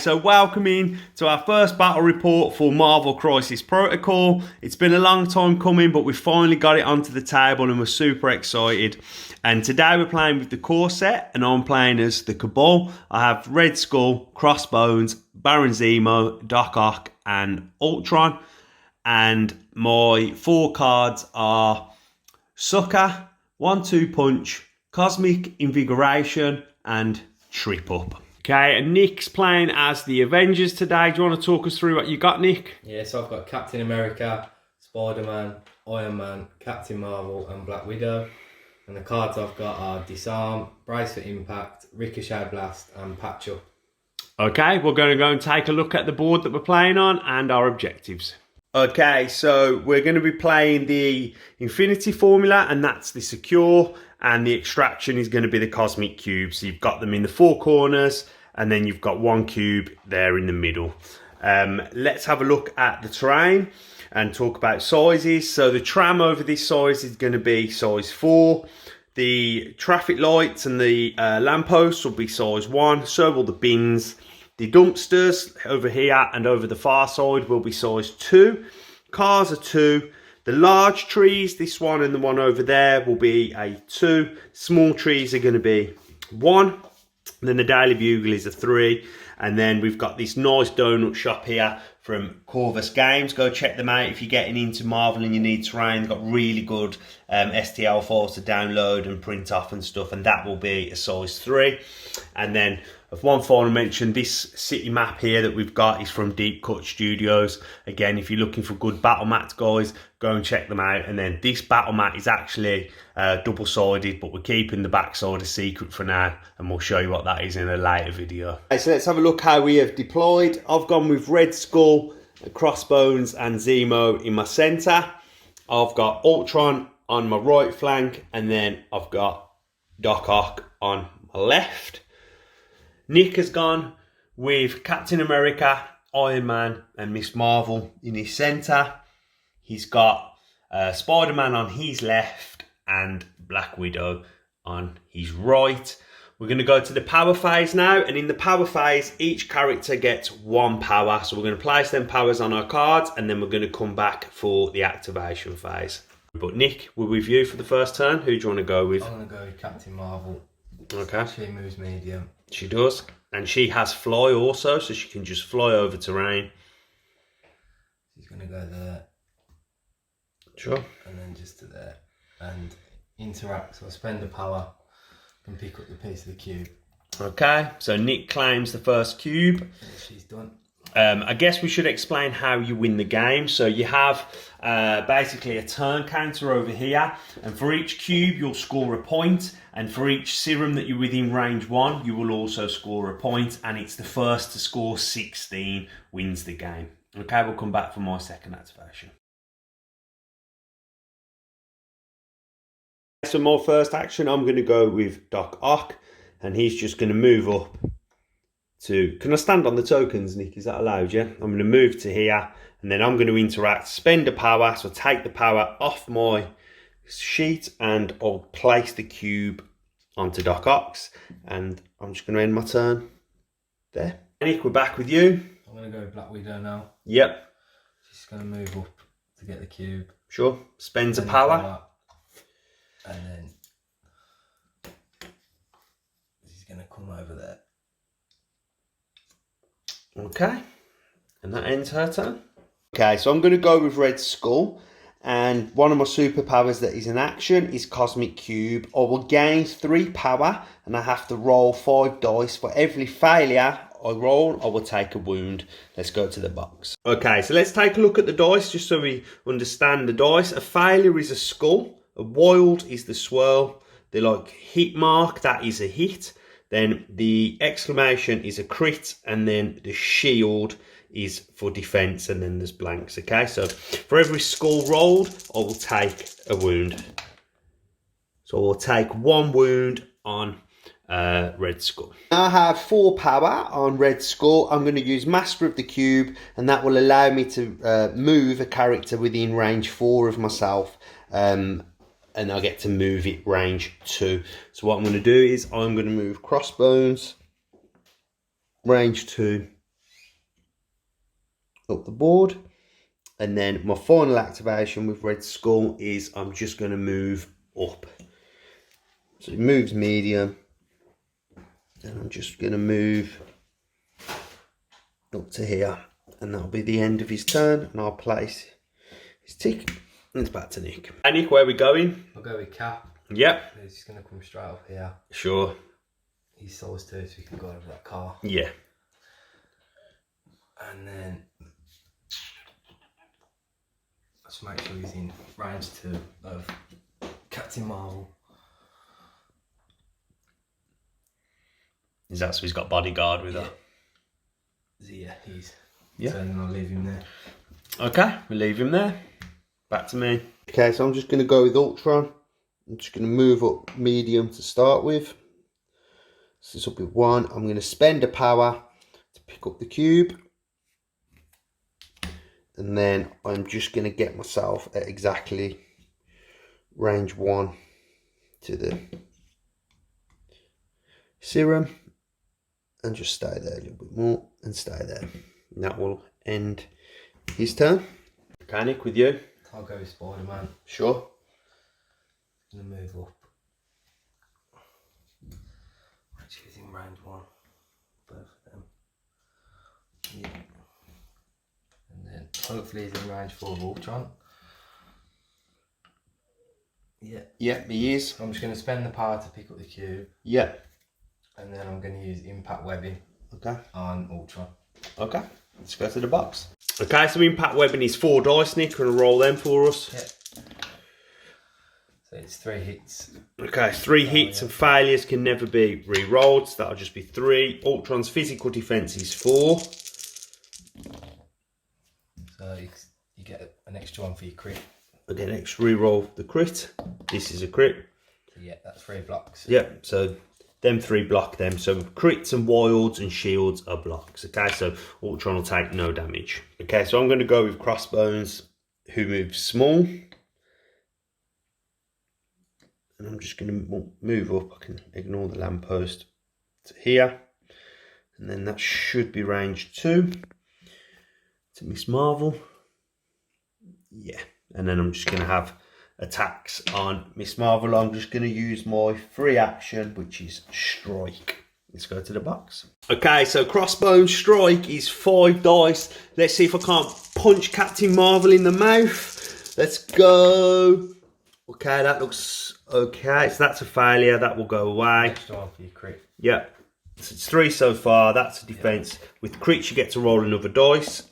so welcome in to our first battle report for Marvel Crisis Protocol. It's been a long time coming, but we finally got it onto the table and we're super excited. And today we're playing with the core set, and I'm playing as the Cabal. I have Red Skull, Crossbones, Baron Zemo, Doc Ock, and Ultron. And my 4 cards are Sucker, 1-2 Punch, Cosmic Invigoration, and Trip Up. Okay, and Nick's playing as the Avengers today. Do you want to talk us through what you got, Nick? Yeah, so I've got Captain America, Spider-Man, Iron Man, Captain Marvel, and Black Widow. And the cards I've got are Disarm, Brace for Impact, Ricochet Blast, and Patch Up. Okay, we're going to go and take a look at the board that we're playing on and our objectives. Okay, so we're going to be playing the Infinity Formula, and that's the secure, and the extraction is going to be the Cosmic Cube. So you've got them in the 4 corners, and then you've got 1 cube there in the middle. Let's have a look at the terrain and talk about sizes. So the tram over this size is going to be size 4. The traffic lights and the lampposts will be size 1. So will the bins. The dumpsters over here and over the far side will be size 2. Cars are 2. The large trees, this one and the one over there, will be a 2. Small trees are going to be 1. And then the Daily Bugle is a 3. And then we've got this nice donut shop here from Corvus Games. Go check them out if you're getting into Marvel and you need terrain. They've got really good STL files to download and print off and stuff. And that will be a size 3. And then of one final mention, this city map here that we've got is from Deep Cut Studios. Again, if you're looking for good battle mats, guys, go and check them out. And then this battle mat is actually double-sided, but we're keeping the backside a secret for now, and we'll show you what that is in a later video. Okay, so let's have a look how we have deployed. I've gone with Red Skull, Crossbones, and Zemo in my centre. I've got Ultron on my right flank, and then I've got Doc Ock on my left. Nick has gone with Captain America, Iron Man, and Miss Marvel in his centre. He's got Spider-Man on his left and Black Widow on his right. We're going to go to the power phase now, and in the power phase, each character gets 1 power. So we're going to place them powers on our cards, and then we're going to come back for the activation phase. But Nick, we're with you for the first turn. Who do you want to go with? I'm going to go with Captain Marvel. Okay. She moves medium. She does. And she has fly also, so she can just fly over terrain. She's going to go there. Sure. And then just to there. And interact, so I spend a power and pick up the piece of the cube. Okay, so Nick claims the first cube. And she's done. I guess we should explain how you win the game. So you have basically a turn counter over here, and for each cube you'll score a point, and for each serum that you're within range 1 you will also score a point, and it's the first to score 16 wins the game. Okay, we'll come back for my second activation. So my first action, I'm going to go with Doc Ock, and he's just going to move up to... Can I stand on the tokens, Nick? Is that allowed, yeah? I'm going to move to here, and then I'm going to interact, spend a power, so take the power off my sheet, and I'll place the cube onto Doc Ock's, and I'm just going to end my turn there. Nick, we're back with you. I'm going to go with Black Widow now. Yep. She's going to move up to get the cube. Sure. Spends a power. And then she's going to come over there. Okay, and that ends her turn. Okay, so I'm going to go with Red Skull, and one of my superpowers that is in action is Cosmic Cube. I will gain 3 power, and I have to roll 5 dice. For every failure I roll, I will take a wound. Let's go to the box. Okay, so let's take a look at the dice, just so we understand the dice. A failure is a skull, a wild is the swirl, the hit mark, that is a hit. Then the exclamation is a crit, and then the shield is for defense, and then there's blanks. Okay, so for every skull rolled, I will take a wound. So I'll take 1 wound on Red Skull. I have 4 power on Red Skull. I'm going to use Master of the Cube, and that will allow me to move a character within range 4 of myself. And I get to move it range 2. So what I'm going to do is I'm going to move Crossbones range 2 up the board. And then my final activation with Red Skull is I'm just going to move up. So it moves medium. And I'm just going to move up to here. And that'll be the end of his turn. And I'll place his tick. And it's back to Nick. Hey Nick, where are we going? I'll go with Cap. Yep. He's just going to come straight up here. Sure. He's size 2, so he can go over that car. Yeah. And then let's make sure he's in range 2 of Captain Marvel. Is that so he's got bodyguard with her? Yeah, he's. Yeah. So then I'll leave him there. Okay, we'll leave him there. Back to me. Okay, so I'm just going to go with Ultron. I'm just going to move up medium to start with. So this will be 1. I'm going to spend a power to pick up the cube. And then I'm just going to get myself at exactly range 1 to the serum. And just stay there a little bit more and stay there. And that will end his turn. Mechanic with you. I'll go with Spider-Man. Sure. I'm going to move up. Actually, he's in range 1. Both of them. Yeah. And then hopefully he's in range 4 of Ultron. Yeah. Yep, he is. I'm just going to spend the power to pick up the cube. Yeah. And then I'm going to use impact webbing. Okay. On Ultron. Okay. Let's go to the box. Okay, so impact webbing is 4 dice, Nick. Gonna roll them for us. Yeah. So it's 3 hits. Okay, 3 hits and failures can never be re-rolled. So that'll just be 3. Ultron's physical defense is 4. So you get an extra 1 for your crit. Again, next re-roll the crit. This is a crit. So yeah, that's 3 blocks. Yep, so them 3 block them. So crits and wilds and shields are blocks. Okay, so Ultron will take no damage. Okay, so I'm going to go with Crossbones, who moves small. And I'm just going to move up. I can ignore the lamppost to here. And then that should be range 2 to Miss Marvel. Yeah. And then I'm just going to have attacks on Miss Marvel. I'm just going to use my free action, which is Strike. Let's go to the box. Okay, so Crossbone Strike is 5 dice. Let's see if I can't punch Captain Marvel in the mouth. Let's go. Okay, that looks okay. So that's a failure. That will go away. Extra 1 for your crit. Yeah. So it's 3 so far. That's a defense. Yeah. With crits, you get to roll another dice.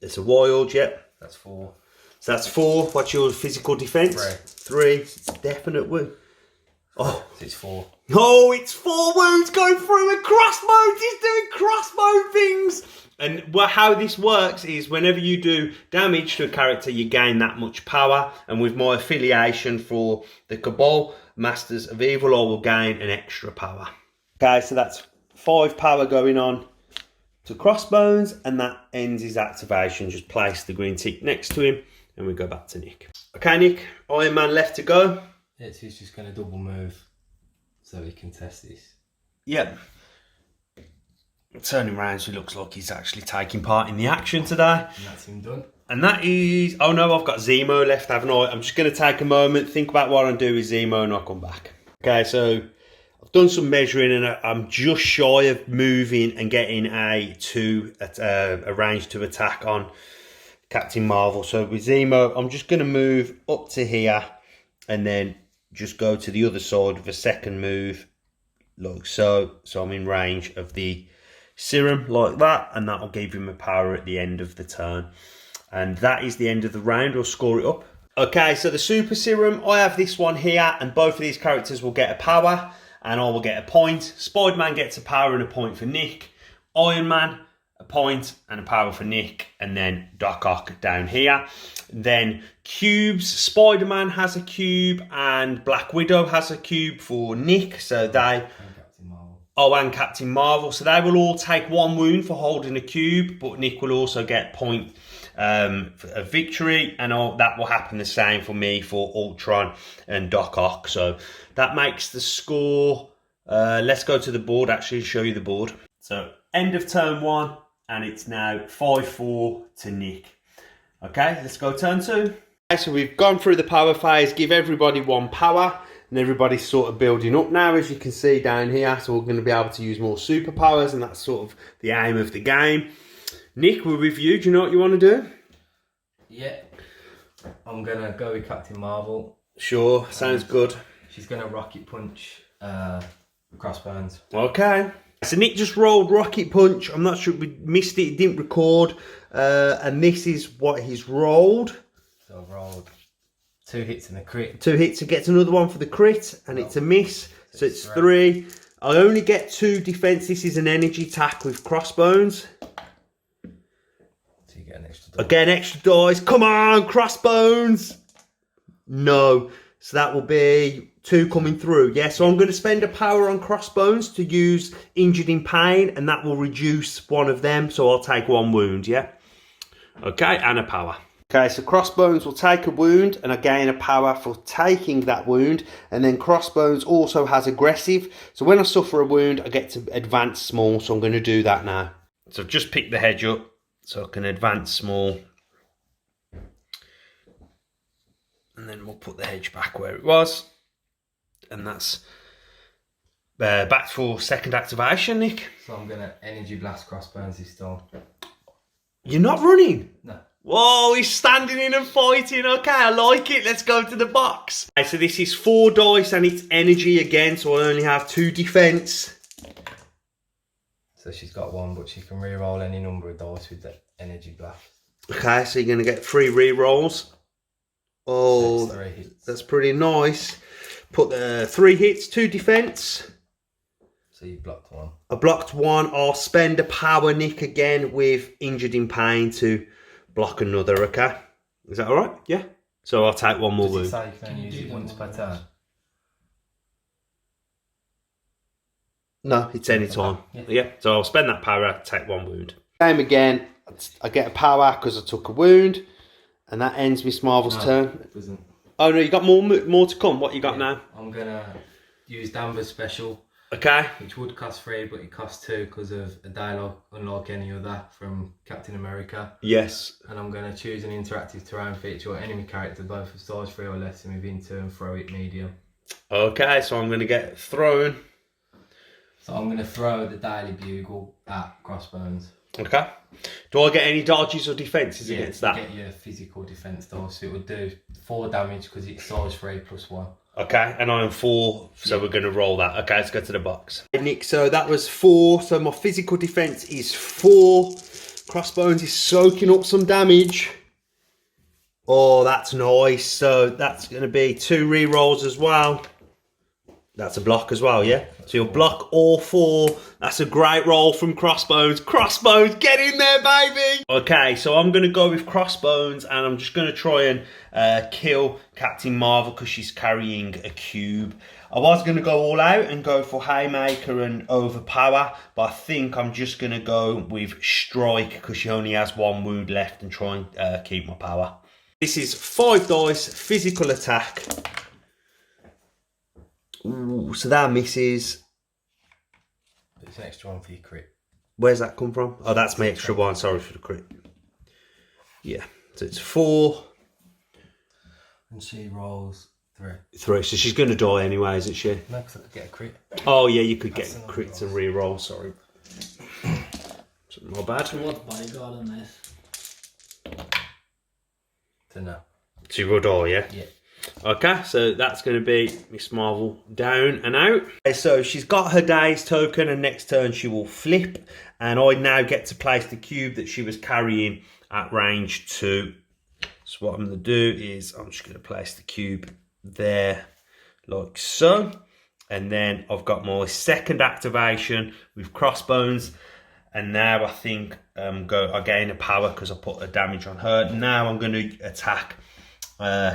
It's a wild, yeah. That's 4. So that's 4. What's your physical defense? 3. It's a definite wound. Oh, so it's 4. Oh, it's 4 wounds going through a crossbow. He's doing crossbow things. And how this works is whenever you do damage to a character, you gain that much power. And with my affiliation for the Cabal, Masters of Evil, I will gain an extra power. Okay, so that's 5 power going on to Crossbones, and that ends his activation. Just place the green tick next to him, and we go back to Nick. Okay, Nick, Iron Man left to go. Yeah, so he's just going to double move so he can test this. Yep. Turning around, so it looks like he's actually taking part in the action today. And that's him done. And that is... Oh no, I've got Zemo left, haven't I? I'm just going to take a moment, think about what I'm doing with Zemo, and I'll come back. Okay, so I've done some measuring, and I'm just shy of moving and getting a range to attack on Captain Marvel. So with Zemo, I'm just going to move up to here, and then just go to the other side with a second move, like so. So I'm in range of the serum like that, and that'll give him a power at the end of the turn. And that is the end of the round. We'll score it up. Okay, so the super serum, I have this one here, and both of these characters will get a power, and I will get a point. Spider-Man gets a power and a point for Nick. Iron Man, a point and a power for Nick, and then Doc Ock down here. Then cubes, Spider-Man has a cube, and Black Widow has a cube for Nick, so they... Oh, and Captain Marvel. So they will all take 1 wound for holding a cube, but Nick will also get point of victory, and that will happen the same for me for Ultron and Doc Ock. So that makes the score. Let's go to the board, actually, show you the board. So end of turn 1, and it's now 5-4 to Nick. Okay, let's go turn 2. Okay, so we've gone through the power phase, give everybody 1 power, and everybody's sort of building up now, as you can see down here. So we're going to be able to use more superpowers, and that's sort of the aim of the game. Nick, we're with you. Do you know what you want to do? Yeah, I'm going to go with Captain Marvel. Sure, sounds good. She's going to rocket punch Crossbones. Okay. So Nick just rolled rocket punch. I'm not sure, we missed it, didn't record. And this is what he's rolled. So I've rolled 2 hits and a crit. 2 hits, and gets another one for the crit, and it's a miss. So it's 3. I only get 2 defense. This is an energy attack with Crossbones. So you get an extra dice. Again, extra dice. Come on, Crossbones. No. So that will be 2 coming through. Yeah, so I'm going to spend a power on Crossbones to use Injured in Pain, and that will reduce one of them. So I'll take 1 wound, yeah? Okay, and a power. Okay, so Crossbones will take a wound, and I gain a power for taking that wound. And then Crossbones also has aggressive. So when I suffer a wound, I get to advance small. So I'm going to do that now. So I've just picked the hedge up so I can advance small. And then we'll put the hedge back where it was. And that's back for 2nd activation, Nick. So I'm going to energy blast Crossbones this time. You're not running? No. Whoa, he's standing in and fighting. Okay, I like it. Let's go to the box. Okay, so this is 4 dice and it's energy again. So I only have 2 defense. So she's got 1, but she can re-roll any number of dice with the energy blast. Okay, so you're going to get 3 re-rolls. Oh, so 3 hits. That's pretty nice. Put 3 hits, 2 defense. So you blocked 1. I blocked 1. I'll spend a power, Nick, again with Injured in Pain to block another, okay? Is that alright? Yeah. So I'll take 1 more Does it wound. say you can only use it once per turn? No, it's any time. Yeah. So I'll spend that power, take 1 wound. Same again. I get a power because I took a wound. And that ends Miss Marvel's turn. It doesn't. Oh no, you got more to come. What you got now? I'm going to use Danvers Special. Okay. Which would cost 3, but it costs 2 because of a dialogue unlike any other from Captain America. Yes. And I'm going to choose an interactive terrain feature or enemy character both of size 3 or less and within 2 and throw it medium. Okay, so I'm going to get thrown. So I'm going to throw the Daily Bugle at Crossbones. Okay. Do I get any dodges or defences against that? You get your physical defence dice. So it would do 4 damage because it's size 3 plus 1. Okay, and I'm 4, so we're going to roll that. Okay, let's go to the box. Nick, so that was 4, so my physical defence is 4. Crossbones is soaking up some damage. Oh, that's nice. So that's going to be 2 re-rolls as well. That's a block as well, yeah? So you'll block all 4. That's a great roll from Crossbones. Crossbones, get in there, baby! Okay, so I'm going to go with Crossbones, and I'm just going to try and kill Captain Marvel because she's carrying a cube. I was going to go all out and go for Haymaker and Overpower, but I think I'm just going to go with Strike because she only has 1 wound left and try and keep my power. This is 5 dice, physical attack. Ooh, so that misses. It's an extra 1 for your crit. Where's that come from? Oh, that's my extra 1. Sorry for the crit. Yeah, so it's 4. And she rolls 3. 3. So she's going to die anyway, isn't she? No, because I could get a crit. Oh, yeah, you could get crits and re-roll. Sorry. Not bad. So what's bodyguard on this? So no. She will die, yeah? Yeah. Okay, so that's going to be Miss Marvel down and out. Okay, so she's got her day's token, and next turn she will flip. And I now get to place the cube that she was carrying at range 2. So what I'm going to do is I'm just going to place the cube there like so. And then I've got my 2nd activation with Crossbones. And now I think I gain a power because I put a damage on her. Now I'm going to attack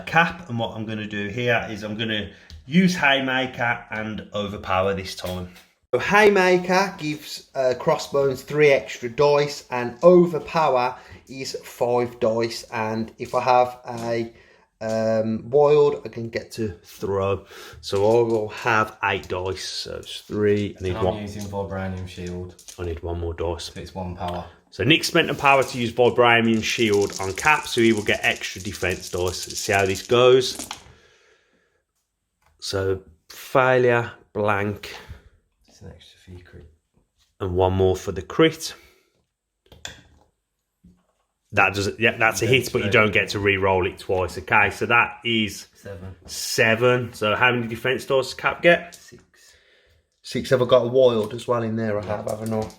Cap, and what I'm going to do here is I'm going to use Haymaker and Overpower this time. So Haymaker gives Crossbones 3 extra dice, and Overpower is 5 dice, and if I have a wild, I can get to throw. So I will have 8 dice, so it's 3. I need I'm 1. using Vibranium Shield. I need 1 more dice. So it's 1 power. So Nick spent the power to use Vibranium Shield on Cap, so he will get extra defense dice. Let's see how this goes. So failure, blank. It's an extra for your crit. And one more for the crit. That does it. Yeah, that's a hit, but you don't get to re-roll it twice. Okay, so that is 7. So how many defense dice does Cap get? 6. 6. Have I got a wild as well in there? I have, haven't I?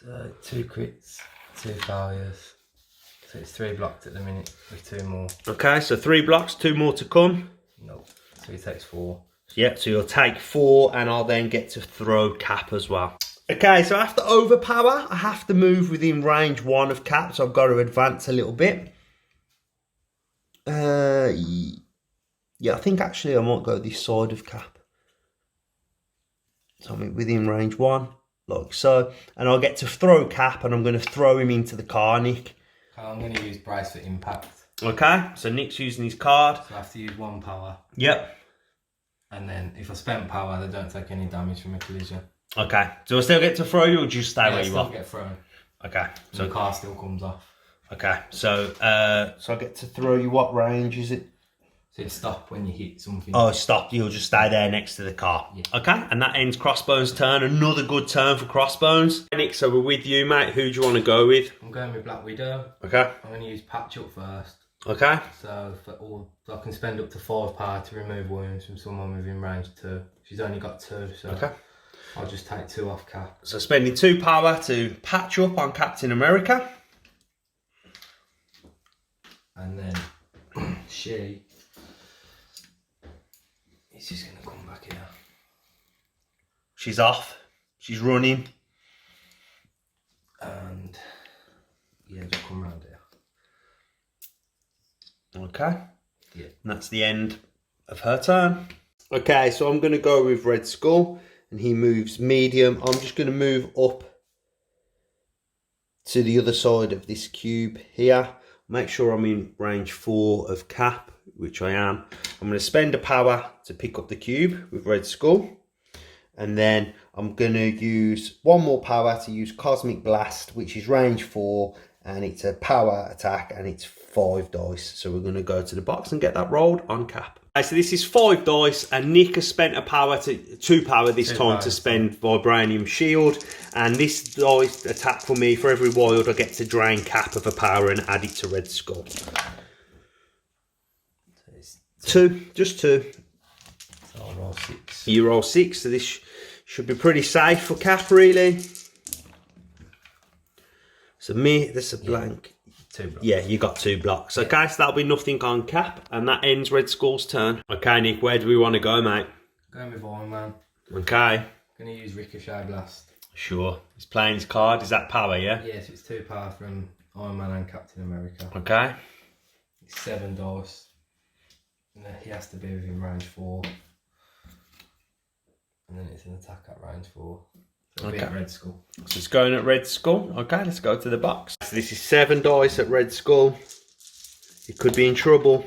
So 2 crits, 2 failures. So it's 3 blocked at the minute with 2 more. Okay, so 3 blocks, 2 more to come. Nope. So he takes 4. Yep, so you'll take 4 and I'll then get to throw Cap as well. Okay, so after overpower, I have to move within range 1 of Cap, so I've got to advance a little bit. Yeah, I think actually I might go this side of Cap. So I'm within range 1, like so. And I'll get to throw Cap and I'm going to throw him into the car, Nick. I'm going to use Brace for impact. Okay, so Nick's using his card. So I have to use 1 power. Yep. And then if I spent power, they don't take any damage from a collision. Okay, so I still get to throw you or just stay where you are? I still get thrown. Okay. So the car still comes off. Okay, so I get to throw you, what range is it? So it stop when you hit something. Oh, stop, you'll just stay there next to the car. Yeah. Okay, and that ends Crossbones' turn. Another good turn for Crossbones. Nick, so we're with you, mate. Who do you want to go with? I'm going with Black Widow. Okay. I'm going to use Patch Up first. Okay. So I can spend up to 5 power to remove wounds from someone within range 2. She's only got 2, so Okay. I'll just take 2 off Cap. So spending 2 power to patch up on Captain America. And then she is just going to come back here. She's off. She's running. And yeah, just come round here. Okay. Yeah. And that's the end of her turn. Okay, so I'm going to go with Red Skull. And he moves medium. I'm just going to move up to the other side of this cube here. Make sure I'm in range 4 of Cap, which I am. I'm going to spend a power to pick up the cube with Red Skull. And then I'm going to use 1 more power to use Cosmic Blast, which is range 4. And it's a power attack and it's 5 dice. So we're going to go to the box and get that rolled on Cap. So this is 5 dice and Nick has spent a power to 2 power this time to spend Vibranium Shield. And this dice attack for me, for every wild I get to drain Cap of a power and add it to Red Skull. 2, just 2. So I'll roll 6. You roll 6, so this should be pretty safe for Cap really. So me, this is a blank. 2 blocks. Yeah, you got 2 blocks. Okay, so that'll be nothing on Cap, and that ends Red Skull's turn. Okay, Nick, where do we want to go, mate? Going with Iron Man. Okay. Going to use Ricochet Blast. Sure. He's playing his card. Is that power, yeah? Yes, it's 2 power from Iron Man and Captain America. Okay. It's 7 dice. And then he has to be within range 4. And then it's an attack at range 4. So it'll be Red Skull. So it's going at Red Skull. Okay, let's go to the box. So this is 7 dice at Red Skull. It could be in trouble.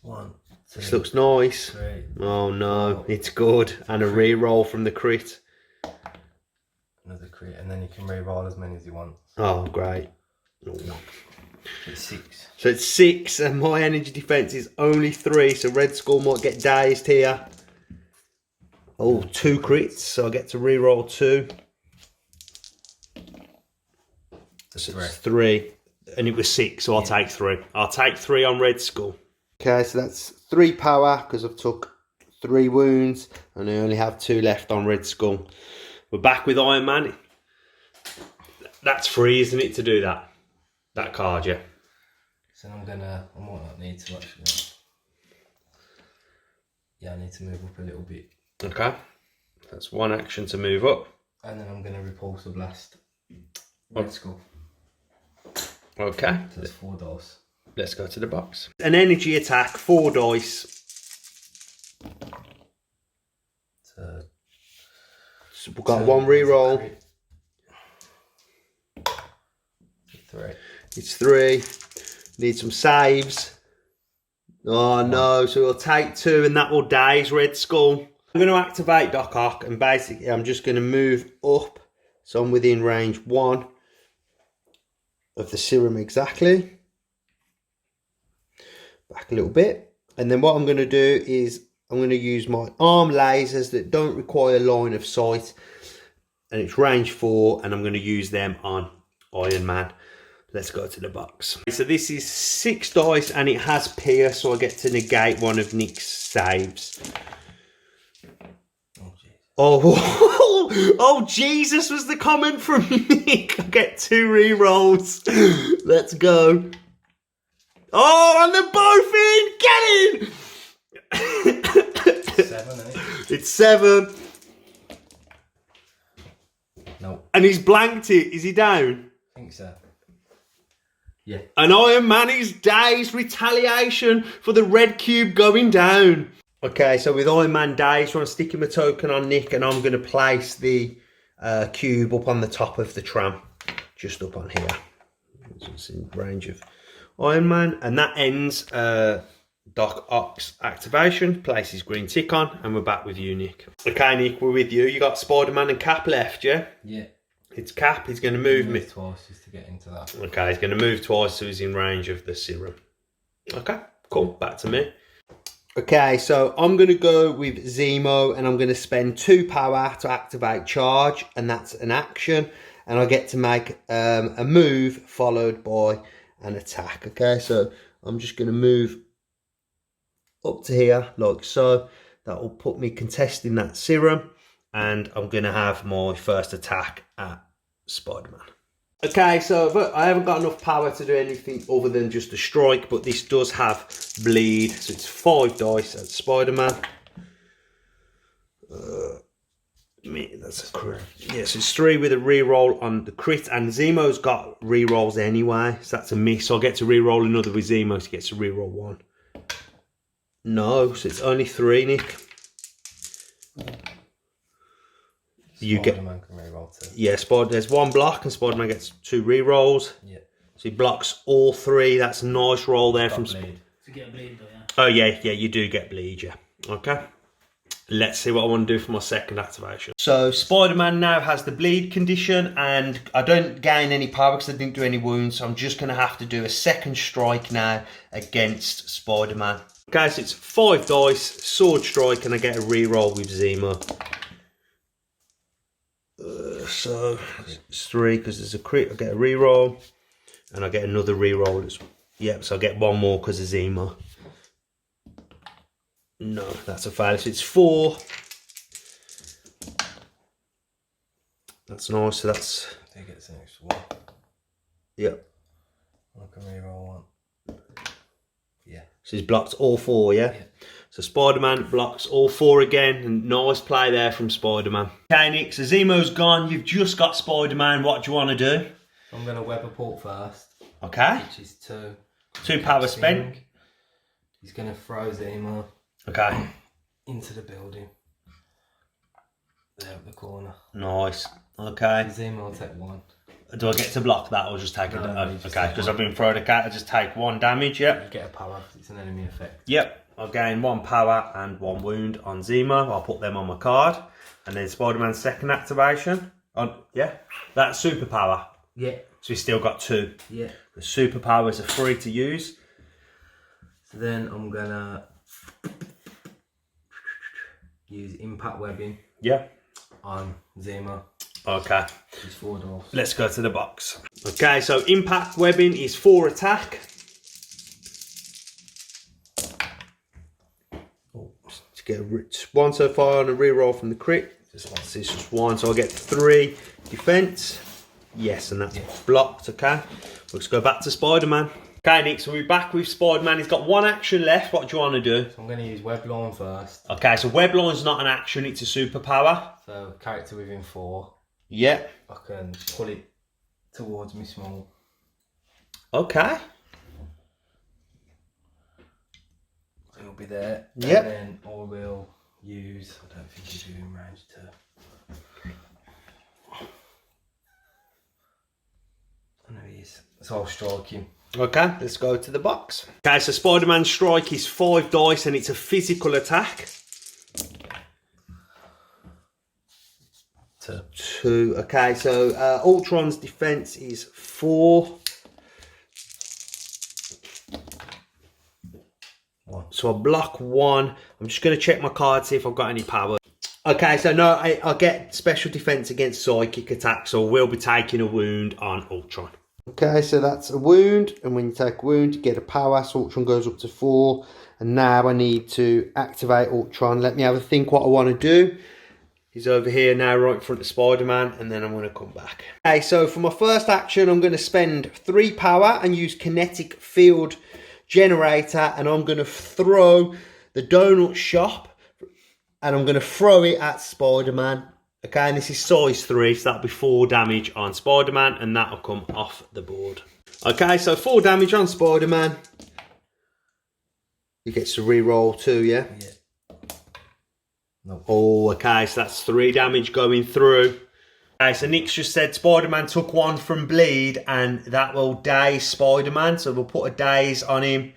1, 2, This looks nice. 3. Oh no, it's good. And a re-roll from the crit. Another crit, and then you can re-roll as many as you want. Oh, great. Oh. It's 6. So it's 6 and my energy defense is only 3. So Red Skull might get dazed here. Oh, 2 crits, so I get to re-roll 2. So it's 3. And it was 6, so I'll take 3. I'll take 3 on Red Skull. Okay, so that's 3 power because I've took 3 wounds and I only have 2 left on Red Skull. We're back with Iron Man. That's free, isn't it, to do that? That card, yeah. So I might not need to actually. Yeah, I need to move up a little bit. Okay. That's 1 action to move up. And then I'm going to repulse a blast. Red Skull. Okay. So that's 4 dice. Let's go to the box. An energy attack, 4 dice. So We've got 1 re-roll. 3. It's 3. Need some saves. Oh no, so we'll take 2 and that will daze Red Skull. I'm going to activate Doc Ock, and basically I'm just going to move up so I'm within range 1 of the serum exactly. Back a little bit. And then what I'm going to do is I'm going to use my arm lasers that don't require line of sight. And it's range 4, and I'm going to use them on Iron Man. Let's go to the box. So this is 6 dice, and it has pierce, so I get to negate one of Nick's saves. Oh, oh, Jesus was the comment from Nick. I get 2 re-rolls. Let's go. Oh, and they're both in. Get in. 7, eh? It's 7. No. And he's blanked it. Is he down? I think so. Yeah. And Iron Man is dazed. Retaliation for the red cube going down. Okay, so with Iron Man dazed, I'm sticking my token on Nick, and I'm going to place the cube up on the top of the tram. Just up on here. It's in range of Iron Man. And that ends Doc Ock's activation. Places green tick on, and we're back with you, Nick. Okay, Nick, we're with you. You got Spider-Man and Cap left, yeah? Yeah. It's Cap. He's going to move me twice just to get into that. Okay, he's going to move twice, so he's in range of the serum. Okay, cool. Back to me. Okay, so I'm going to go with Zemo, and I'm going to spend 2 power to activate charge, and that's an action. And I get to make a move followed by an attack. Okay, so I'm just going to move up to here like so. That will put me contesting that serum, and I'm going to have my first attack at Spider-Man. Okay, so I haven't got enough power to do anything other than just a strike, but this does have bleed, so it's 5 dice at Spider-Man. That's a crit. Yes, it's 3 with a reroll on the crit, and Zemo's got rerolls anyway, so that's a miss. So I get to reroll another with Zemo, so he gets to reroll 1. No, so it's only 3, Nick. You Spider-Man can reroll 2. Yeah, there's 1 block, and Spider-Man gets 2 rerolls. Yeah. So he blocks all 3. That's a nice roll there from. Bleed. To get a bleed though, yeah. Oh yeah, you do get bleed, yeah. Okay. Let's see what I want to do for my second activation. So Spider-Man now has the bleed condition, and I don't gain any power because I didn't do any wounds, so I'm just going to have to do a second strike now against Spider-Man. Okay, so it's 5 dice, sword strike, and I get a reroll with Zemo. So it's 3 because there's a crit. I get a reroll, and I get another reroll. Yep, so I get 1 more because of Zemo. No, that's a failure. So it's 4. That's nice. So that's. He gets an extra 1. Yep. I can reroll 1. Yeah. So he's blocked all 4, yeah? Yeah. So Spider-Man blocks all 4 again, and nice play there from Spider-Man. Okay, Nick, so Zemo's gone. You've just got Spider-Man. What do you want to do? I'm going to web a port first. Okay. Which is 2. 2 power spent. He's going to throw Zemo. Okay. Into the building. There at the corner. Nice. Okay. Zemo will take 1. Do I get to block that or just take No, it? no, you just Okay, take because 1. I've been thrown a cat. I just take 1 damage, yep. You get a power because it's an enemy effect. Yep. I'll gain 1 power and 1 wound on Zemo. I'll put them on my card. And then Spider-Man's second activation. Yeah. That's superpower. Yeah. So he's still got 2. Yeah. The superpowers are free to use. So then I'm going to use impact webbing Yeah. on Zemo. Okay. He's 4 doors. Let's go to the box. Okay, so impact webbing is 4 attack. To get 1 so far on a reroll from the crit. It's just 1, so I get 3 defense. Yes, and that's blocked. Okay. Let's go back to Spider-Man. Okay, Nick, so we're back with Spider-Man. He's got 1 action left. What do you want to do? So I'm going to use web line first. Okay, so web line's not an action, it's a superpower. So character within 4. Yeah. I can pull it towards me small. Okay. It'll be there. Yep. And then I will use, I don't think he's doing range 2. I know he is. So I'll strike him. Okay, let's go to the box. Okay, so Spider-Man's strike is 5 dice and it's a physical attack. 2. Okay, so Ultron's defense is 4. So I block 1. I'm just going to check my card, see if I've got any power. Okay, so no, I get special defense against psychic attacks, so I will be taking a wound on Ultron. Okay, so that's a wound, and when you take a wound, you get a power, so Ultron goes up to 4. And now I need to activate Ultron. Let me have a think what I want to do. He's over here now, right in front of Spider-Man, and then I'm going to come back. Okay, so for my first action, I'm going to spend 3 power and use Kinetic Field Generator, and I'm going to throw the donut shop, and I'm going to throw it at Spider-Man. Okay, and this is size 3, so that'll be 4 damage on Spider-Man, and that'll come off the board. Okay, so 4 damage on Spider-Man. He gets to re-roll 2, yeah? Yeah. No. Oh, okay, so that's 3 damage going through. Okay, so Nick's just said Spider-Man took 1 from bleed, and that will daze Spider-Man, so we'll put a daze on him.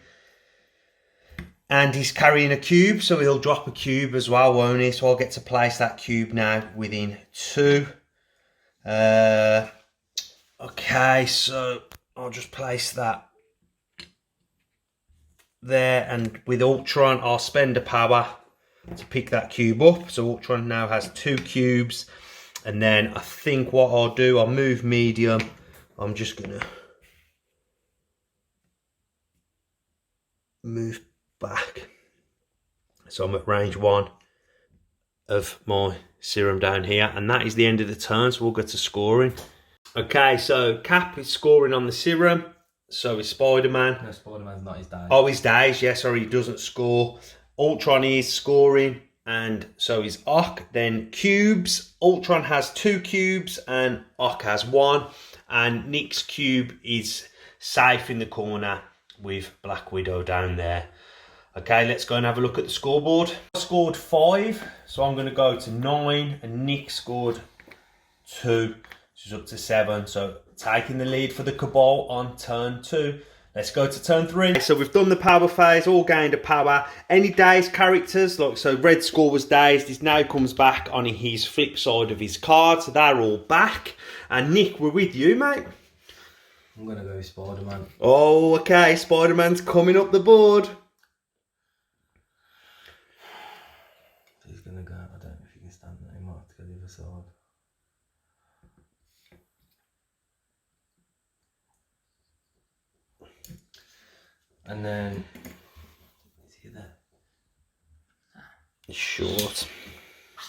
And he's carrying a cube, so he'll drop a cube as well, won't he? So I'll get to place that cube now within 2. Okay, so I'll just place that there, and with Ultron, I'll spend a power to pick that cube up. So Ultron now has 2 cubes, and then I think what I'll do, I'll move medium. I'm just gonna move back, so I'm at range 1 of my serum down here, and that is the end of the turn, so we'll go to scoring. Okay, so Cap is scoring on the serum, so is Spider-Man. No, Spider-Man's not his days. Oh, his days, yeah, sorry, he doesn't score. Ultron is scoring, and so is Ock. Then cubes, Ultron has 2 cubes and Ock has 1, and Nick's cube is safe in the corner with Black Widow down there. Okay, let's go and have a look at the scoreboard. I scored 5, so I'm going to go to 9, and Nick scored 2, which is up to 7. So taking the lead for the Cabal on turn 2. Let's go to turn 3. So we've done the power phase, all gained a power. Any dazed characters, like so Red Skull was dazed, he now comes back on his flip side of his card, so they're all back. And Nick, we're with you, mate. I'm going to go with Spider-Man. Oh, okay, Spider-Man's coming up the board. He's going to go, I don't know if he can stand that, he might have to go the other side. And then, is he there? He's short.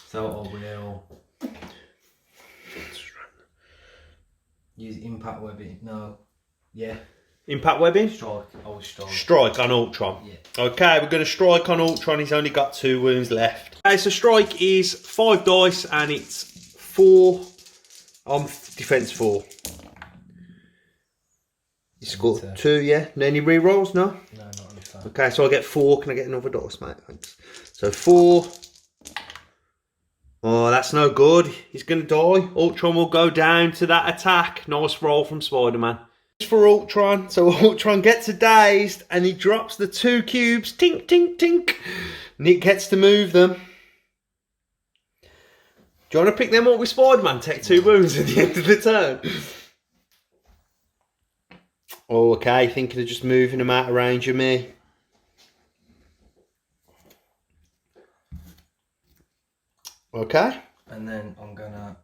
So I will use impact webbing. No, yeah. Impact webbing? Strike. I will strike. Strike on Ultron. Yeah. Okay, we're going to strike on Ultron. He's only got 2 wounds left. Okay, so strike is 5 dice and it's 4 on defense 4. You scored 2, yeah? Any re-rolls? No? No, not on this side. Okay, so I get 4. Can I get another dice, mate? Thanks. So 4. Oh, that's no good. He's going to die. Ultron will go down to that attack. Nice roll from Spider-Man. For Ultron. So Ultron gets a dazed and he drops the 2 cubes. Tink, tink, tink. Nick gets to move them. Do you want to pick them up with Spider-Man? Take 2 wounds at the end of the turn. Oh, okay, thinking of just moving them out of range of me. Okay. And then I'm gonna...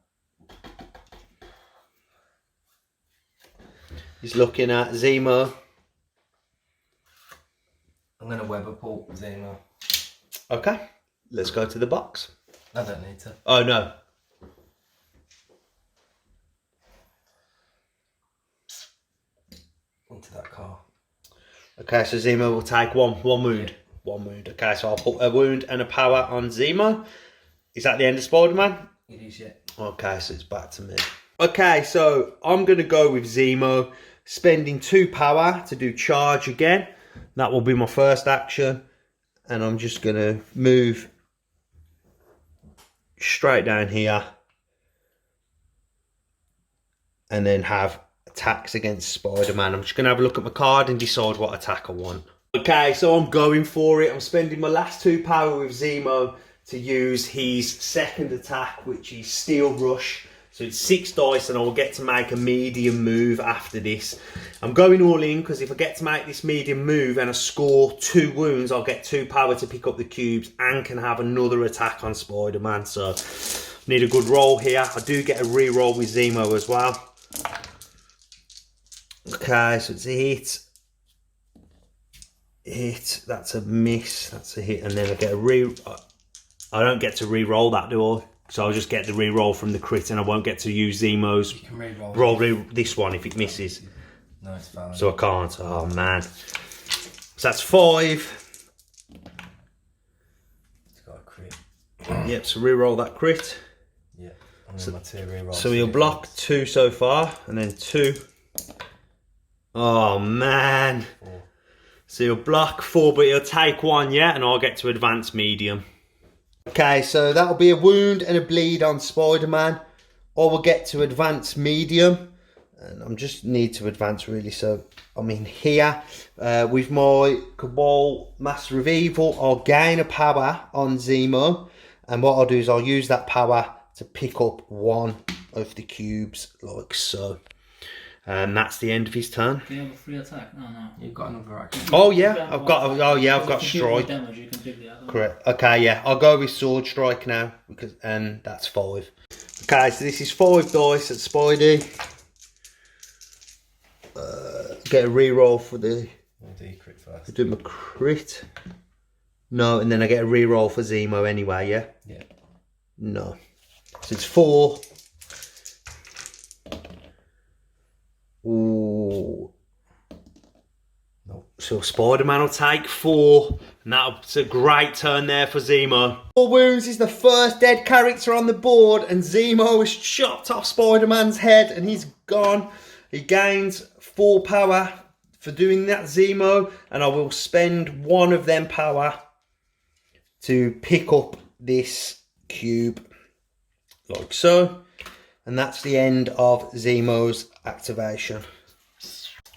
He's looking at Zemo. I'm gonna web pull Zemo. Okay, let's go to the box. I don't need to. Oh, no. Into that car. Okay, so Zemo will take one wound. Yeah. 1 wound. Okay, so I'll put a wound and a power on Zemo. Is that the end of Spider-Man? It is, yeah. Okay, so it's back to me. Okay, so I'm going to go with Zemo, spending 2 power to do charge again. That will be my first action. And I'm just going to move straight down here. And then have attacks against Spider-Man. I'm just going to have a look at my card and decide what attack I want. Okay, so I'm going for it. I'm spending my last 2 power with Zemo to use his second attack, which is Steel Rush. So it's 6 dice and I will get to make a medium move after this. I'm going all in because if I get to make this medium move and I score 2 wounds, I'll get 2 power to pick up the cubes and can have another attack on Spider-Man. So need a good roll here. I do get a re-roll with Zemo as well. Okay, so it's a hit. Hit, that's a miss, that's a hit, and then I get a I don't get to re-roll that, do I? So I'll just get the re-roll from the crit and I won't get to use Zemo's roll this one if it misses. No, it's fine. So I can't. Oh man. So that's 5. It's got a crit. Yep, so re-roll that crit. Yeah. And then my 2 re-rolls. So he'll block 2 so far, and then 2. Oh man. 4. So he'll block 4, but he'll take 1, yeah, and I'll get to advance medium. Okay, so that'll be a wound and a bleed on Spider-Man. I will get to advance medium. And I'm just need to advance really, so I'm in here. With my Cabal Master of Evil, I'll gain a power on Zemo. And what I'll do is I'll use that power to pick up 1 of the cubes, like so. And that's the end of his turn. Do you have a free attack? No. You've got another action. Oh yeah, I've got strike. Damage, you can pick the other. Correct. Okay, yeah, I'll go with sword strike now and that's 5. Okay, so this is 5 dice at Spidey. Get a re-roll for the. I'll do your crit first. Do my crit. No, and then I get a re-roll for Zemo anyway. Yeah. Yeah. No. So it's 4. Ooh. No. So Spider-Man will take 4. And that's a great turn there for Zemo. 4 wounds is the first dead character on the board. And Zemo has chopped off Spider-Man's head and he's gone. He gains 4 power for doing that, Zemo. And I will spend 1 of them power to pick up this cube. Like so. And that's the end of Zemo's activation.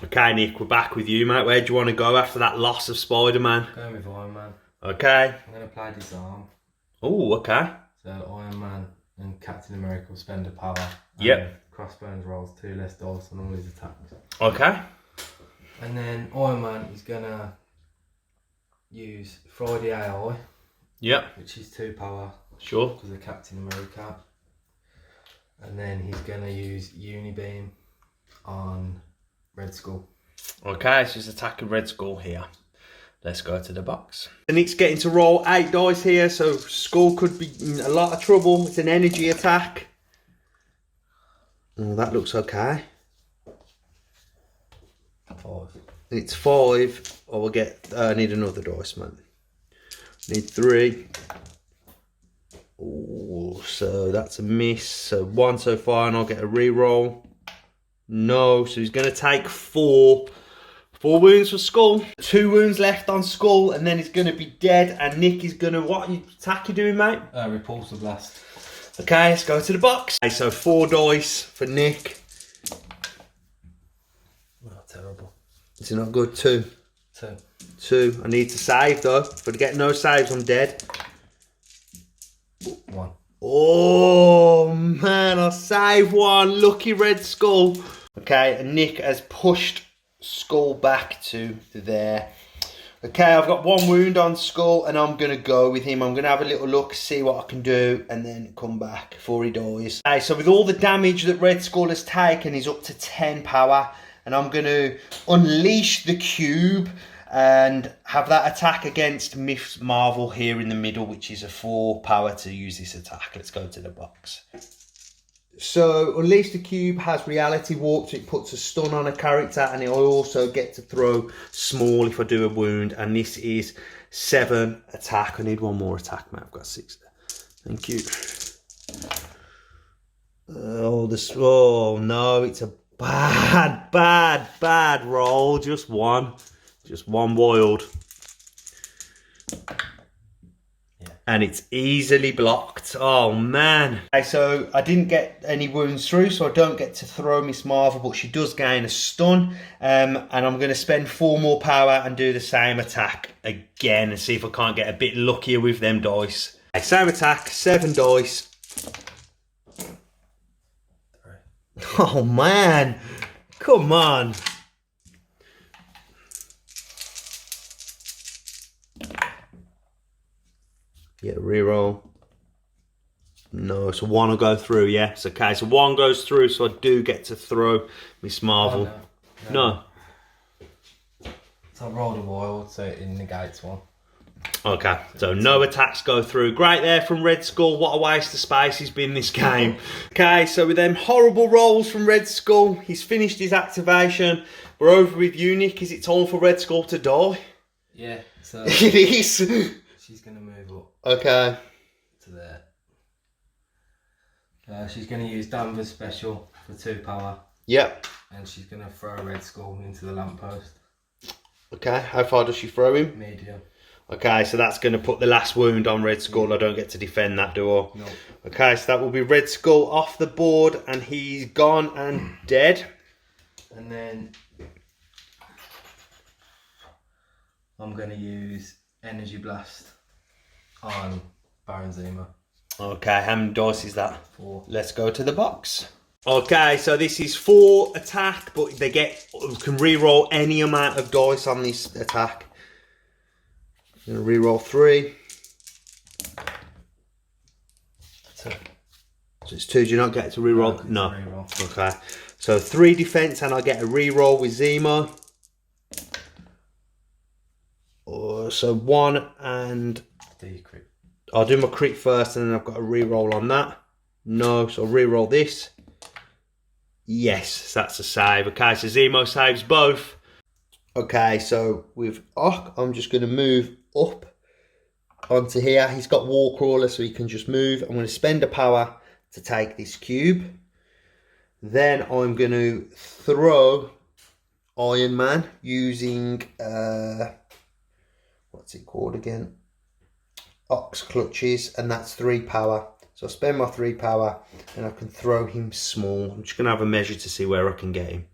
Okay, Nick, we're back with you, mate. Where do you want to go after that loss of Spider-Man? Going with Iron Man. Okay. I'm going to play Disarm. Oh, okay. So Iron Man and Captain America will spend a power. Yep. Crossbones rolls 2 less dice on all his attacks. Okay. And then Iron Man is going to use Friday AI. Yep. Which is 2 power. Sure. Because of Captain America. And then he's going to use Unibeam on Red Skull. Okay, so he's attacking Red Skull here. Let's go to the box. And it's getting to roll 8 dice here, so Skull could be in a lot of trouble. It's an energy attack. Oh, that looks okay. 5. It's 5. I will get. I need another dice, man. Need 3. Oh, so that's a miss. So 1 so far, and I'll get a re-roll. No, so he's going to take 4. 4 wounds for Skull. 2 wounds left on Skull, and then he's going to be dead. And Nick is going to, what attack you doing, mate? Repulsor Blast. Okay, let's go to the box. Okay, so 4 dice for Nick. Oh, terrible. Is it not good? 2. 2. 2. I need to save though. If I get no saves, I'm dead. 1. Oh man, I saved 1. Lucky Red Skull. Okay, and Nick has pushed Skull back to there. Okay, I've got 1 wound on Skull and I'm going to go with him. I'm going to have a little look, see what I can do, and then come back before he dies. Okay, so with all the damage that Red Skull has taken, he's up to 10 power. And I'm going to unleash the cube and have that attack against Miss Marvel here in the middle, which is a 4 power to use this attack. Let's go to the box. So Unleash the Cube has reality warp, so it puts a stun on a character, and I also get to throw small if I do a wound, and this is 7 attack. I need 1 more attack, mate. I've got 6 there. Thank you. Oh no, it's a bad roll. Just 1 wild. And it's easily blocked. Oh man. Okay, so I didn't get any wounds through, so I don't get to throw Miss Marvel, but she does gain a stun. And I'm going to spend 4 more power and do the same attack again and see if I can't get a bit luckier with them dice. Okay, same attack, 7 dice. Oh man, come on. Yeah, reroll. No, so one will go through, yes. Okay, so one goes through, so I do get to throw Miss Marvel. Oh, No. So I rolled a wild, so it negates one. Okay, so no attacks go through. Great there from Red Skull. What a waste of space he's been this game. Okay, so with them horrible rolls from Red Skull, he's finished his activation. We're over with you, Nick. Is it time for Red Skull to die? Yeah, so It is. she's going to move up Okay. to there. She's going to use Danvers special for 2 power. Yep. And she's going to throw a Red Skull into the lamppost. Okay, how far does she throw him? Medium. Okay, so that's going to put the last wound on Red Skull. I don't get to defend that, do I? No. Okay, so that will be Red Skull off the board, and he's gone and dead. And then I'm going to use Energy Blast on Baron Zemo. Okay, how many dice is that? 4. Let's go to the box. Okay, so this is 4 attack, but they can re-roll any amount of dice on this attack. I'm going to re-roll 3. 2. So it's 2, do you not get to re-roll? It's No. a reroll. Okay, so 3 defense and I get a re-roll with Zemo. So 1 and... Do you crit? I'll do my crit first and then I've got a re-roll on that. No, so I'll re-roll this. Yes, that's a save. Okay, so Zemo saves both. Okay, so with Ock, I'm just going to move up onto here. He's got Wall Crawler, so he can just move. I'm going to spend a power to take this cube. Then I'm going to throw Iron Man using, what's it called again? Ox Clutches, and that's 3 power. So I spend my 3 power and I can throw him small. I'm just going to have a measure to see where I can get him.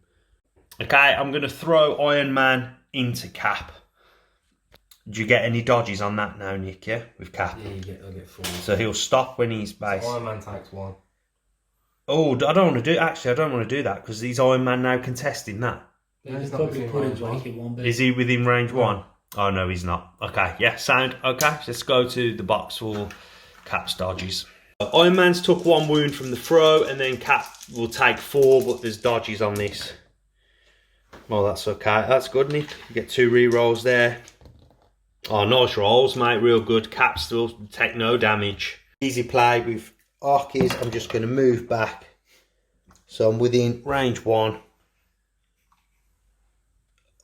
Okay, I'm going to throw Iron Man into Cap. Do you get any dodges on that now, Nick, yeah? With Cap? Yeah, I'll get 4. So he'll stop when he's base. So Iron Man takes 1. Oh, I don't want to do... Actually, I don't want to do that because he's Iron Man now contesting that. Yeah, he's He's not probably within put range his one. weight in one bit. Is he within range 1? Oh, no, he's not. Okay, yeah, sound. Okay, let's go to the box for Cap's dodges. Iron Man's took 1 wound from the throw, and then Cap will take 4, but there's dodges on this. Oh, that's okay. That's good, Nick. You get 2 re-rolls there. Oh, nice rolls, mate. Real good. Cap still take no damage. Easy play with Arc is I'm just going to move back. So I'm within range 1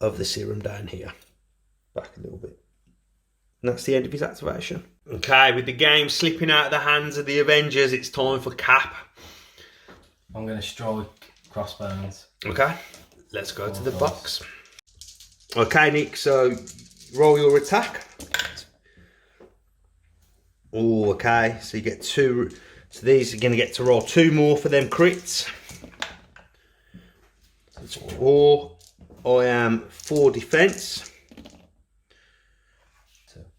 of the serum down here. Back a little bit. And that's the end of his activation. Okay, with the game slipping out of the hands of the Avengers, it's time for Cap. I'm going to strike Crossbones. Okay, let's go to the box. Okay, Nick, so roll your attack. Oh, okay, so you get 2. So these are going to get to roll 2 more for them crits. So it's 4. I am 4 defense.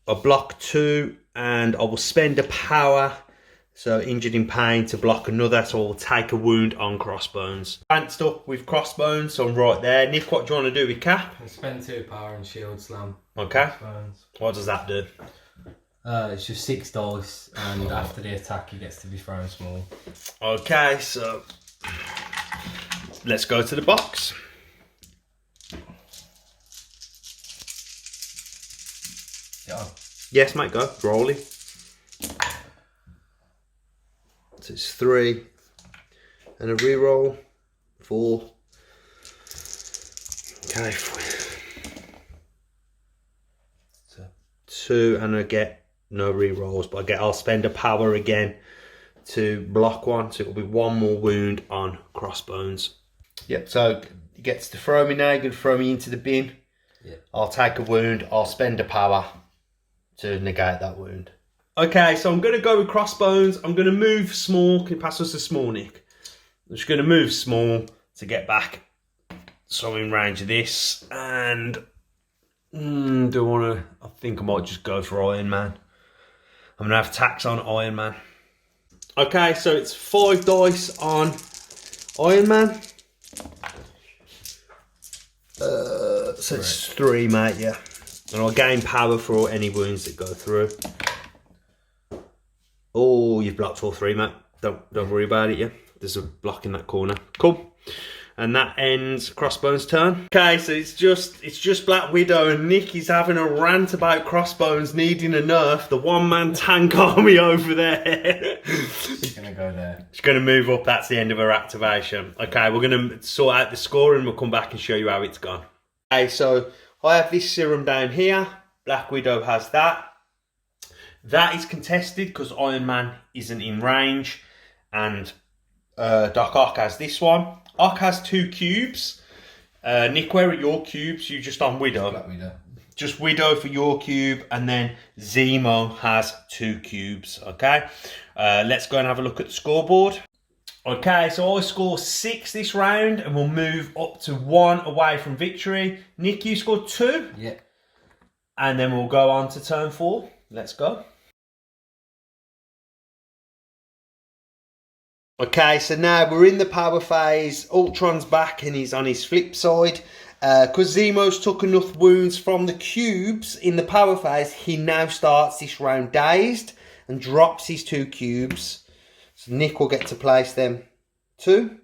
I block 2 and I will spend a power, so injured in pain, to block another, so I will take a wound on Crossbones. Balanced up with Crossbones, so I'm right there. Nick, what do you want to do with Cap? I spend 2 power and shield slam. Okay. Crossbones. What does that do? It's just 6 dice, and after the attack he gets to be thrown small. Okay, so let's go to the box. Yeah. Yes, mate, go. Rolling. So it's 3 and a reroll. 4. Okay. So 2 and I get no rerolls, but I'll spend a power again to block 1, so it'll be 1 more wound on Crossbones. Yep, so he gets to throw me now. You're going to throw me into the bin. Yeah. I'll take a wound. I'll spend a power to negate that wound. Okay, so I'm going to go with Crossbones. I'm going to move small. Can you pass us a small, Nick? I'm just going to move small to get back so I'm in range of this. And do I want to... I think I might just go for Iron Man. I'm going to have tax on Iron Man. Okay, so it's 5 dice on Iron Man. So it's 3, mate, yeah. And I'll gain power for any wounds that go through. Oh, you've blocked all 3, mate. Don't worry about it, yeah. There's a block in that corner. Cool. And that ends Crossbones' turn. Okay, so it's just Black Widow, and Nick is having a rant about Crossbones needing a nerf. The one-man tank army over there. She's gonna go there. She's gonna move up. That's the end of her activation. Okay, we're gonna sort out the score and we'll come back and show you how it's gone. Okay, so I have this serum down here. Black Widow has that. That is contested because Iron Man isn't in range, and Doc Ock has this one. Ock has 2 cubes. Nick, where are your cubes? You just on Widow? Black Widow. Just Widow for your cube, and then Zemo has 2 cubes, okay? Let's go and have a look at the scoreboard. Okay, so I score 6 this round, and we'll move up to 1 away from victory. Nick, you scored 2? Yeah. And then we'll go on to turn 4. Let's go. Okay, so now we're in the power phase. Ultron's back and he's on his flip side. Because Zemo's took enough wounds from the cubes in the power phase, he now starts this round dazed and drops his 2 cubes. So Nick will get to place them 2.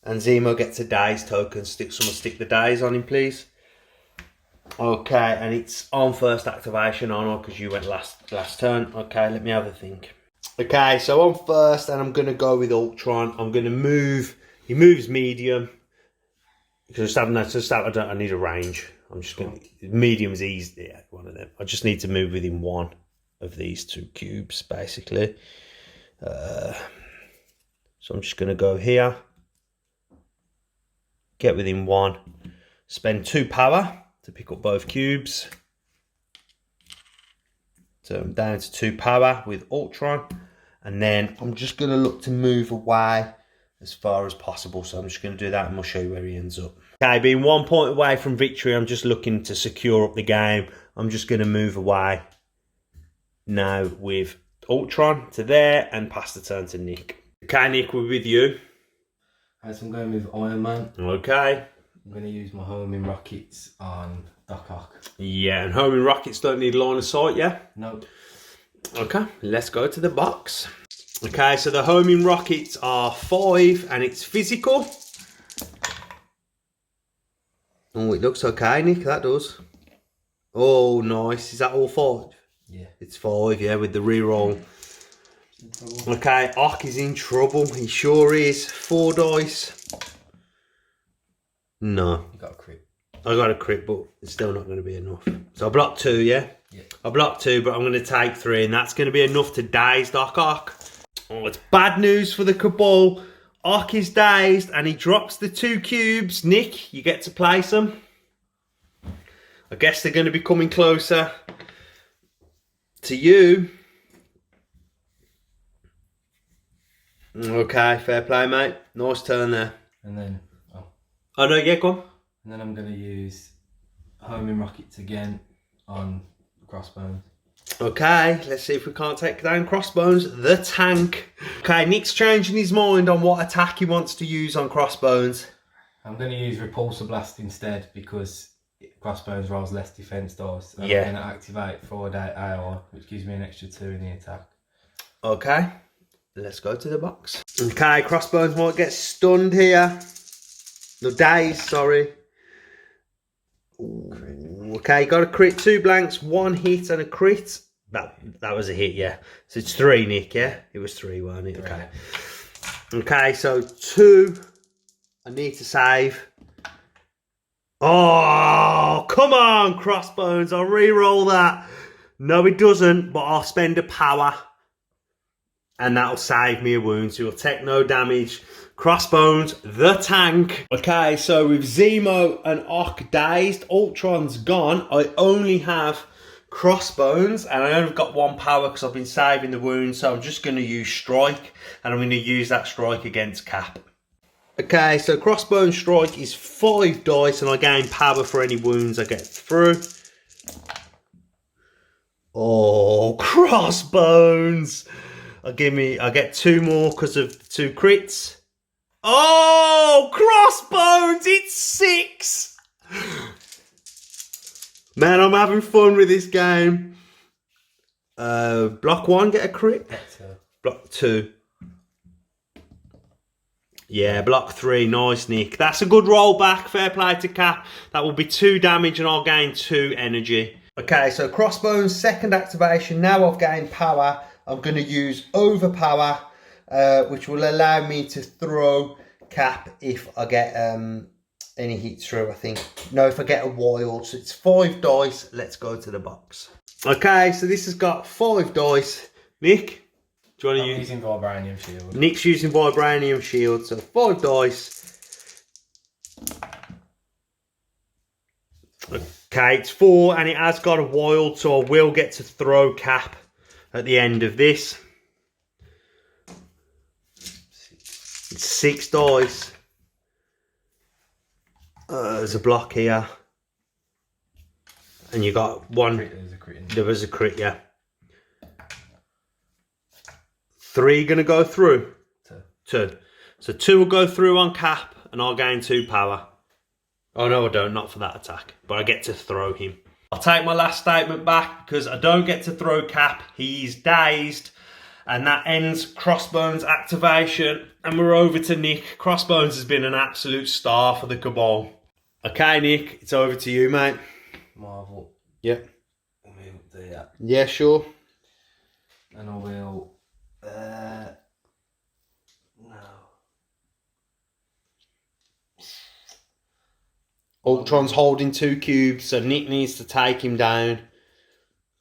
And Zemo gets a daze token. Someone stick the daze on him, please. Okay, and it's on first activation on because you went last turn. Okay, let me have a think. Okay, so on first, and I'm going to go with Ultron. I'm going to move. He moves medium. Because I need a range. I'm just going to... Medium's easy. Yeah, one of them. I just need to move within 1 of these 2 cubes, basically. So I'm just going to go here. Get within 1. Spend 2 power to pick up both cubes. So I'm down to 2 power with Ultron. And then I'm just going to look to move away as far as possible. So I'm just going to do that and we'll show you where he ends up. Okay, being 1 point away from victory, I'm just looking to secure up the game. I'm just going to move away now with Ultron to there and pass the turn to Nick. Okay, Nick, we're with you. Right, so I'm going with Iron Man. Okay. I'm going to use my homing rockets on Doc Ock. Yeah, and homing rockets don't need line of sight, yeah? No. Okay, let's go to the box. Okay, so the homing rockets are 5 and it's physical. Oh, it looks okay, Nick, that does. Oh, nice. Is that all 5? Yeah. It's 5, yeah, with the reroll. Okay, Ock is in trouble. He sure is. 4 dice. No. You got a crit. I got a crit, but it's still not going to be enough. So I blocked 2, yeah? Yeah. I blocked 2, but I'm going to take 3, and that's going to be enough to daze Doc Ock. Oh, it's bad news for the Cabal. Ock is dazed, and he drops the 2 cubes. Nick, you get to place them. I guess they're going to be coming closer to you. Okay, fair play, mate. Nice turn there. And then... Oh, no, yeah, go on. And then I'm going to use homing rockets again on Crossbones. Okay, let's see if we can't take down Crossbones, the tank. Okay, Nick's changing his mind on what attack he wants to use on Crossbones. I'm going to use Repulsor Blast instead because Crossbones rolls less defense dice. And Yeah. I'm going to activate 4-day AI, which gives me an extra 2 in the attack. Okay, let's go to the box. Okay, Crossbones might get stunned here. No, days, sorry. Ooh, okay, got a crit, 2 blanks, 1 hit and a crit. That was a hit, yeah. So it's 3, Nick, yeah? It was 3, wasn't it? Okay. Okay, so 2. I need to save. Oh, come on, Crossbones. I'll re-roll that. No, it doesn't, but I'll spend a power. And that'll save me a wound, so you'll take no damage. Crossbones, the tank. Okay, so with Zemo and Ock dazed, Ultron's gone. I only have Crossbones, and I only got 1 power because I've been saving the wound, so I'm just going to use Strike, and I'm going to use that Strike against Cap. Okay, so Crossbones Strike is 5 dice, and I gain power for any wounds I get through. Oh, Crossbones! I get 2 more because of 2 crits. Oh, crossbones! It's 6. Man, I'm having fun with this game. Block 1, get a crit. Block 2. Yeah, block 3. Nice, Nick. That's a good roll back. Fair play to Cap. That will be 2 damage and I'll gain 2 energy. Okay, so crossbones, second activation. Now I've gained power. I'm going to use overpower, which will allow me to throw Cap if I get any hits through, I think. No, if I get a wild. So it's 5 dice. Let's go to the box. Okay, so this has got 5 dice. Nick, do you want to use? Using Vibranium Shield. Nick's using Vibranium Shield, so 5 dice. Okay, it's 4 and it has got a wild, so I will get to throw Cap at the end of this. It's 6 dice. There's a block here. And you got 1. There was a crit, yeah. 3 gonna go through. 2. So 2 will go through on Cap and I'll gain 2 power. Oh no, I don't, not for that attack. But I get to throw him. I'll take my last statement back because I don't get to throw Cap. He's dazed. And that ends Crossbones' activation. And we're over to Nick. Crossbones has been an absolute star for the Cabal. Okay, Nick, it's over to you, mate. Marvel. Yep. We'll do that. Yeah, sure. And I will... no. Ultron's holding 2 cubes, so Nick needs to take him down.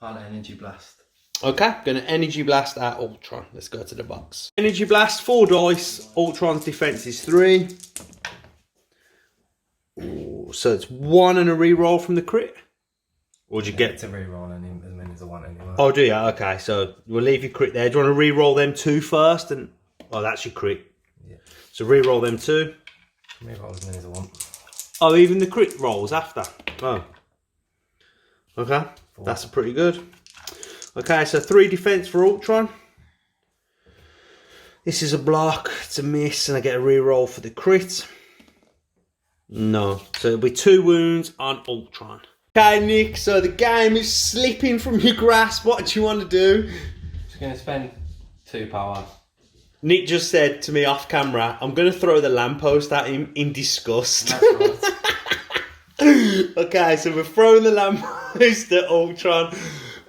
I'll Energy Blast. Okay, gonna Energy Blast at Ultron. Let's go to the box. Energy Blast, 4 dice. Ultron's defense is 3. Ooh, so it's 1 and a reroll from the crit? Or do you get to reroll as many as I want anyway? Oh, do you? Okay, so we'll leave your crit there. Do you want to reroll them 2 first? And oh, that's your crit. Yeah. So reroll them 2. Reroll as many as I want. Oh, even the crit rolls after. Oh. Okay, 4. That's pretty good. Okay, so 3 defense for Ultron. This is a block, it's a miss, and I get a reroll for the crit. No, so it'll be 2 wounds on Ultron. Okay, Nick, so the game is slipping from your grasp. What do you want to do? Just going to spend 2 power. Nick just said to me off camera, I'm going to throw the lamppost at him in disgust. That's right. Okay, so we're throwing the lamppost at Ultron.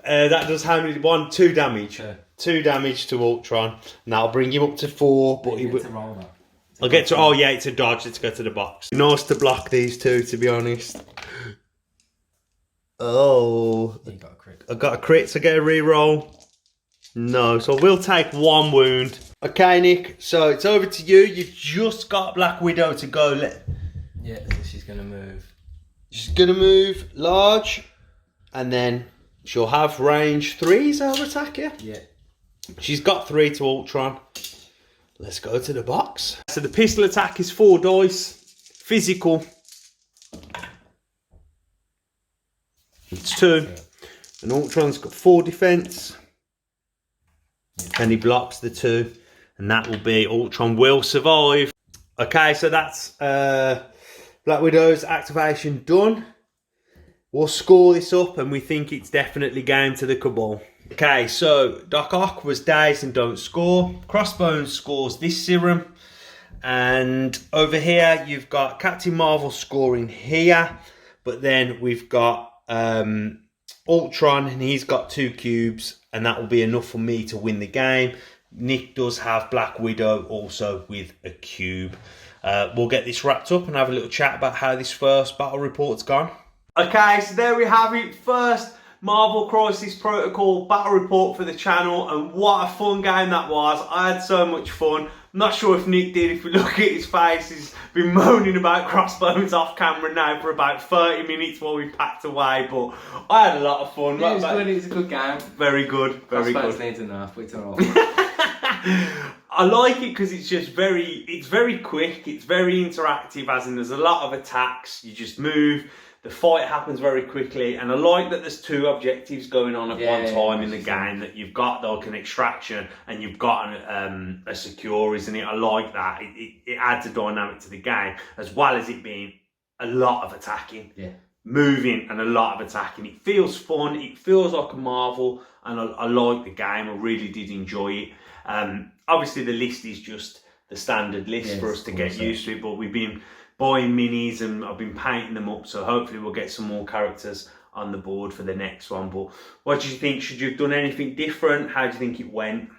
That does how many? 2 damage. Yeah. 2 damage to Ultron. And that'll bring him up to 4. But you get to roll that. I'll get to. Oh yeah, it's a dodge. Let's go to the box. Nice to block these 2, to be honest. Oh, You got a crit. I got a crit, so get a reroll. No, so we'll take 1 wound. Okay, Nick. So it's over to you. You've just got Black Widow to go. Yeah, so she's going to move. She's gonna move large, and then she'll have range 3. So I'll attack you. Yeah. She's got 3 to Ultron. Let's go to the box. So the pistol attack is 4 dice. Physical. It's 2. And Ultron's got 4 defense. And he blocks the 2. And that will be Ultron will survive. Okay, so that's Black Widow's activation done. We'll score this up and we think it's definitely game to the Cabal. Okay, so Doc Ock was dazed and don't score. Crossbones scores this serum. And over here, you've got Captain Marvel scoring here. But then we've got Ultron and he's got 2 cubes. And that will be enough for me to win the game. Nick does have Black Widow also with a cube. We'll get this wrapped up and have a little chat about how this first battle report's gone. Okay, so there we have it. First Marvel Crisis Protocol battle report for the channel, and what a fun game that was. I had so much fun. I'm not sure if Nick did. If we look at his face, he's been moaning about Crossbones off camera now for about 30 minutes while we packed away, but I had a lot of fun. It was good, it was a good game. Very good, very Crossbones good. needs a nerf, but it's alright. I like it because it's just it's very quick, it's very interactive, as in there's a lot of attacks, you just move, the fight happens very quickly, and I like that there's 2 objectives going on at one time in the game. That you've got like an extraction and you've got a secure, isn't it? I like that. It adds a dynamic to the game, as well as it being a lot of attacking, moving, and a lot of attacking. It feels fun. It feels like a Marvel, and I like the game. I really did enjoy it. Obviously, the list is just the standard list for us to get used to it, but we've been buying minis and I've been painting them up, so hopefully we'll get some more characters on the board for the next one. But what do you think? Should you have done anything different? How do you think it went?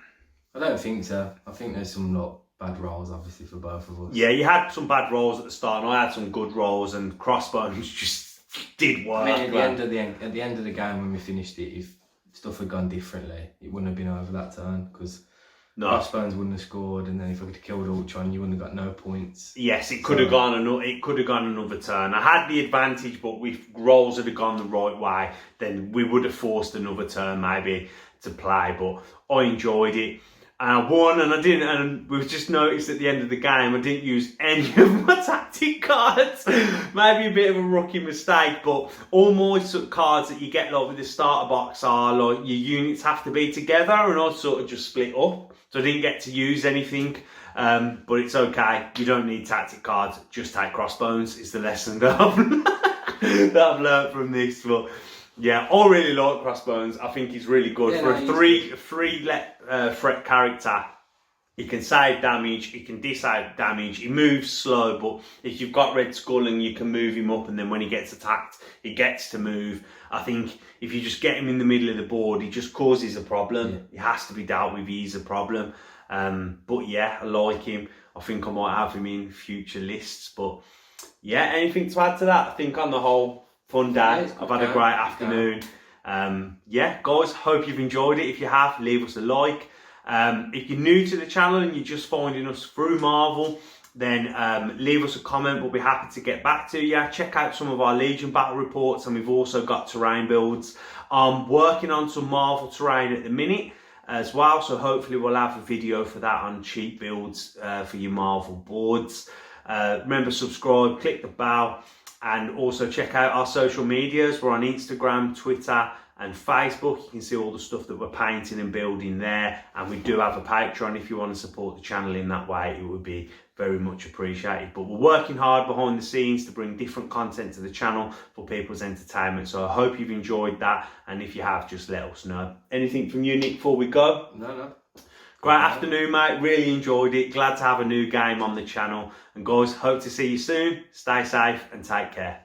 I don't think so. I think there's some bad rolls, obviously, for both of us. Yeah, you had some bad rolls at the start, and I had some good rolls, and crossbones just did work. I mean, at the end of the game when we finished it, if stuff had gone differently, it wouldn't have been over that turn, because Crossbones wouldn't have scored, and then if I could have killed Ultron, you wouldn't have got no points. Yes, it could have gone another turn. I had the advantage, but if rolls had gone the right way, then we would have forced another turn maybe to play. But I enjoyed it. And I won, and we've just noticed at the end of the game, I didn't use any of my tactic cards. Maybe a bit of a rookie mistake, but all my sort of cards that you get like with the starter box are like your units have to be together, and I sort of just split up. So I didn't get to use anything, but it's okay. You don't need tactic cards, just take crossbones is the lesson that I've learned from this. But yeah, I really like crossbones. I think he's really good for a three threat character. He can save damage, he can disable damage, he moves slow, but if you've got Red Skull and you can move him up, and then when he gets attacked, he gets to move. I think if you just get him in the middle of the board, he just causes a problem. Yeah. He has to be dealt with, he's a problem. But yeah, I like him. I think I might have him in future lists. But yeah, anything to add to that? I think on the whole, fun day. I've had a great afternoon. Yeah, guys, hope you've enjoyed it. If you have, leave us a like. If you're new to the channel and you're just finding us through Marvel, then leave us a comment. We'll be happy to get back to you. Check out some of our Legion battle reports, and we've also got terrain builds. I'm working on some Marvel terrain at the minute as well, so hopefully we'll have a video for that on cheap builds for your Marvel boards. Remember, subscribe, click the bell, and also check out our social medias. We're on Instagram, Twitter and Facebook. You can see all the stuff that we're painting and building there, and we do have a Patreon. If you want to support the channel in that way, it would be very much appreciated. But we're working hard behind the scenes to bring different content to the channel for people's entertainment, so I hope you've enjoyed that, and if you have, just let us know. Anything from you, Nick, before we go? No. Great afternoon, mate. Really enjoyed it. Glad to have a new game on the channel, and guys, hope to see you soon. Stay safe and take care.